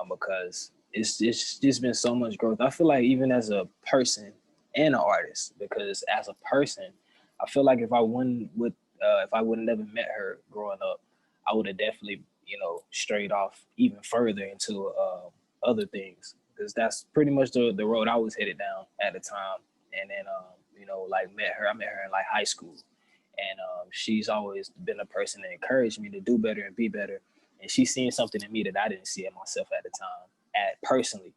because it's just been so much growth. I feel like even as a person and an artist, because as a person, I feel like if I would have never met her growing up, I would have definitely strayed off even further into other things, because that's pretty much the road I was headed down at the time. And then like I met her in like high school, and she's always been a person that encouraged me to do better and be better. And she's seen something in me that I didn't see in myself at the time, at personally.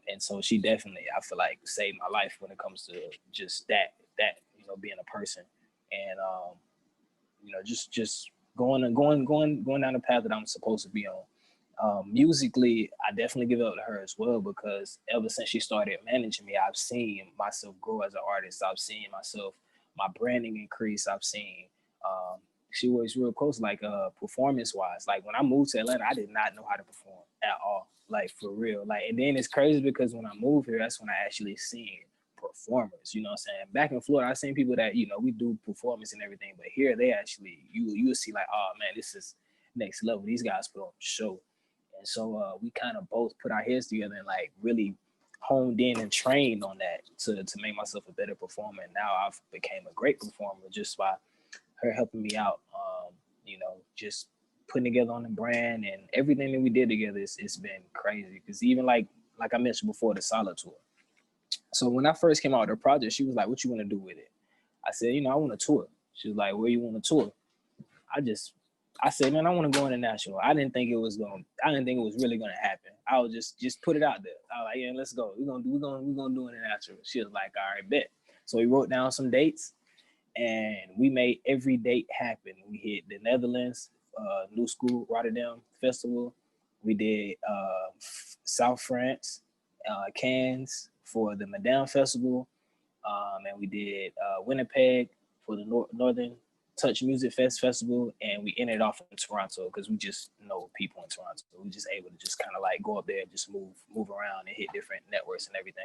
And so she definitely, I feel like, saved my life when it comes to just that being a person, and just going down the path that I'm supposed to be on. Musically, I definitely give it up to her as well, because ever since she started managing me, I've seen myself grow as an artist. I've seen my branding increase. I've seen um, she was real close, like performance wise. Like when I moved to Atlanta, I did not know how to perform at all, like for real. Like, and then it's crazy because when I moved here, that's when I actually seen performers. You know what I'm saying? Back in Florida, I seen people that we do performance and everything, but here they actually you see like, oh man, this is next level. These guys put on a show. And so we kind of both put our heads together and like really honed in and trained on that to make myself a better performer. And now I've became a great performer just by her helping me out. Just putting together on the brand and everything that we did together. It's been crazy, because even like I mentioned before, the Solid tour. So when I first came out with the project, she was like, "What you want to do with it?" I said, "I want to tour." She was like, "Where you want to tour?" I just I said, man, I want to go international. I didn't think it was really gonna happen. I was just put it out there. I was like, yeah, let's go. We're gonna do international. She was like, all right, bet. So we wrote down some dates and we made every date happen. We hit the Netherlands, New School, Rotterdam Festival. We did South France, Cannes for the Madame Festival, and we did Winnipeg for the Northern Touch Music Festival, and we ended off in Toronto because we just know people in Toronto. We just able to just kind of like go up there and just move around and hit different networks and everything.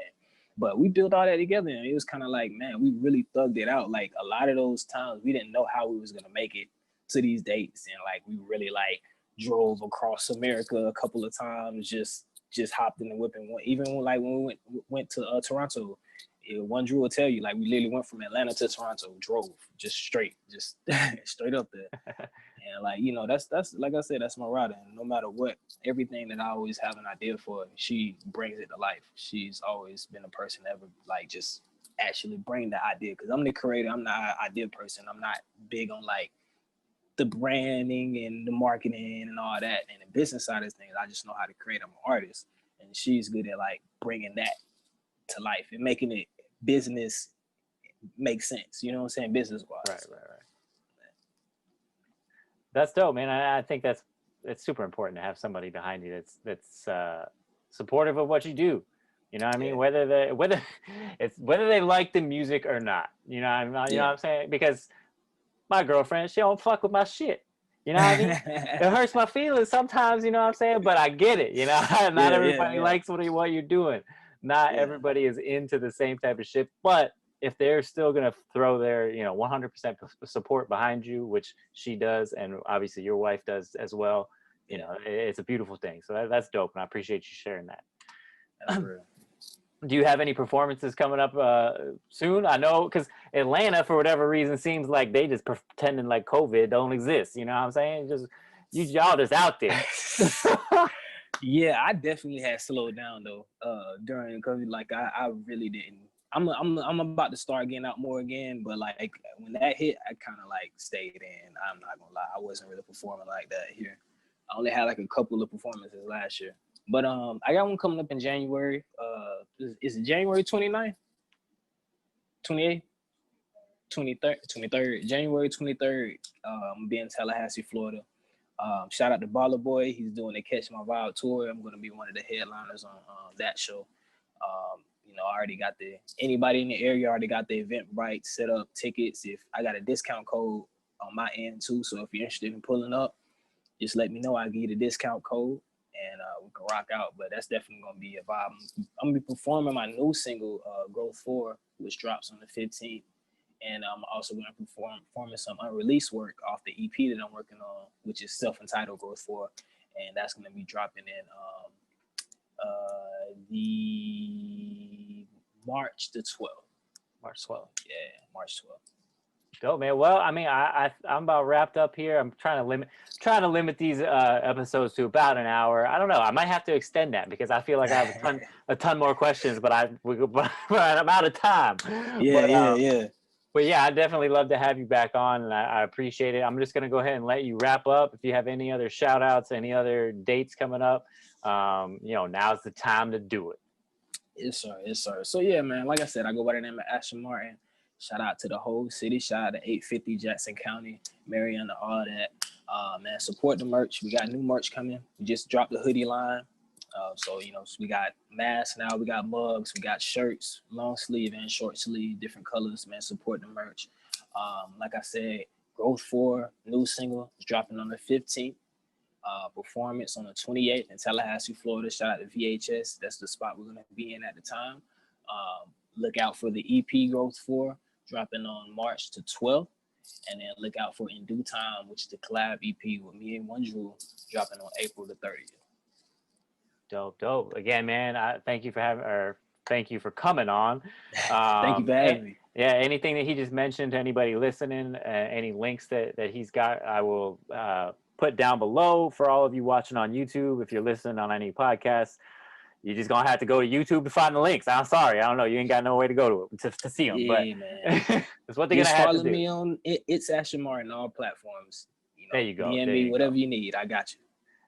But we built all that together, and it was kind of like, man, we really thugged it out. Like a lot of those times, we didn't know how we was gonna make it to these dates, and like we really like drove across America a couple of times, just hopped in the whip and went. Even when we went to Toronto, One Drew will tell you, like we literally went from Atlanta to Toronto, drove just straight, just straight up there. And like, that's like I said, that's my rider. And no matter what, everything that I always have an idea for, she brings it to life. She's always been a person that ever like just actually bring the idea. Because I'm the creator, I'm not an idea person. I'm not big on like the branding and the marketing and all that. And the business side of things, I just know how to create. I'm an artist, and she's good at like bringing that to life and making it business make sense. You know what I'm saying? Business wise. Right. That's dope, man. I think it's super important to have somebody behind you that's supportive of what you do. You know what I mean? Yeah. Whether they like the music or not. You know you know what I'm saying? Because my girlfriend, she don't fuck with my shit. You know what I mean? It hurts my feelings sometimes, you know what I'm saying? But I get it, you know. Not everybody likes what you're doing. Not everybody is into the same type of shit. But if they're still gonna throw their, 100% support behind you, which she does, and obviously your wife does as well, it's a beautiful thing. So that's dope, and I appreciate you sharing that. That's real. Do you have any performances coming up soon? I know because Atlanta, for whatever reason, seems like they just pretending like COVID don't exist. You know what I'm saying? Just y'all just out there. Yeah, I definitely had slowed down though during COVID. Like I really didn't. I'm about to start getting out more again, but like when that hit, I kind of like stayed in. I'm not gonna lie, I wasn't really performing like that here. I only had like a couple of performances last year, but I got one coming up in January. Is it January 29th, 28th, 23rd, January 23rd? I'm be in Tallahassee, Florida. Shout out to Baller Boy. He's doing the Catch My Vibe tour. I'm gonna be one of the headliners on that show. I already got anybody in the area already got the Eventbrite set up, tickets. If I got a discount code on my end too, so if you're interested in pulling up, just let me know. I'll give you the discount code and we can rock out. But that's definitely gonna be a vibe. I'm gonna be performing my new single, Growth 4, which drops on the 15th. And I'm also going to performing some unreleased work off the EP that I'm working on, which is self-entitled Growth 4. And that's going to be dropping in the March the 12th. March 12th. Yeah, March 12th. Dope, man. Well, I mean, I'm about wrapped up here. I'm trying to limit these episodes to about an hour. I don't know. I might have to extend that because I feel like I have a ton more questions, but I'm out of time. Yeah. But yeah, I'd definitely love to have you back on, and I appreciate it. I'm just going to go ahead and let you wrap up. If you have any other shout outs, any other dates coming up, now's the time to do it. Yes, sir. So yeah, man, like I said, I go by the name of Ashton Martin. Shout out to the whole city. Shout out to 850 Jackson County, Mariana, all that. Man, support the merch. We got new merch coming. We just dropped the hoodie line. So we got masks now, we got mugs, we got shirts, long sleeve and short sleeve, different colors. Man, support the merch. Like I said, Growth 4, new single, is dropping on the 15th. Performance on the 28th in Tallahassee, Florida. Shout out to VHS. That's the spot we're gonna be in at the time. Look out for the EP Growth 4, dropping on March the 12th. And then look out for In Due Time, which is the collab EP with me and One Drew, dropping on April the 30th. Dope. Again, man, thank you for coming on. Thank you for having me. Yeah, anything that he just mentioned to anybody listening, any links that he's got, I will put down below for all of you watching on YouTube. If you're listening on any podcasts, you're just gonna have to go to YouTube to find the links. I'm sorry, I don't know. You ain't got no way to go to it to see them. Yeah, but man. that's what they're gonna have to do. Follow me on it's Ashton Martin on all platforms. There you go. DM me whatever you need. I got you.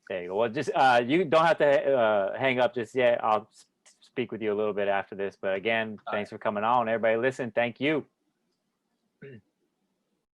There you go. Well, just you don't have to hang up just yet. I'll speak with you a little bit after this. But again, thanks for coming on. Everybody listen. Thank you.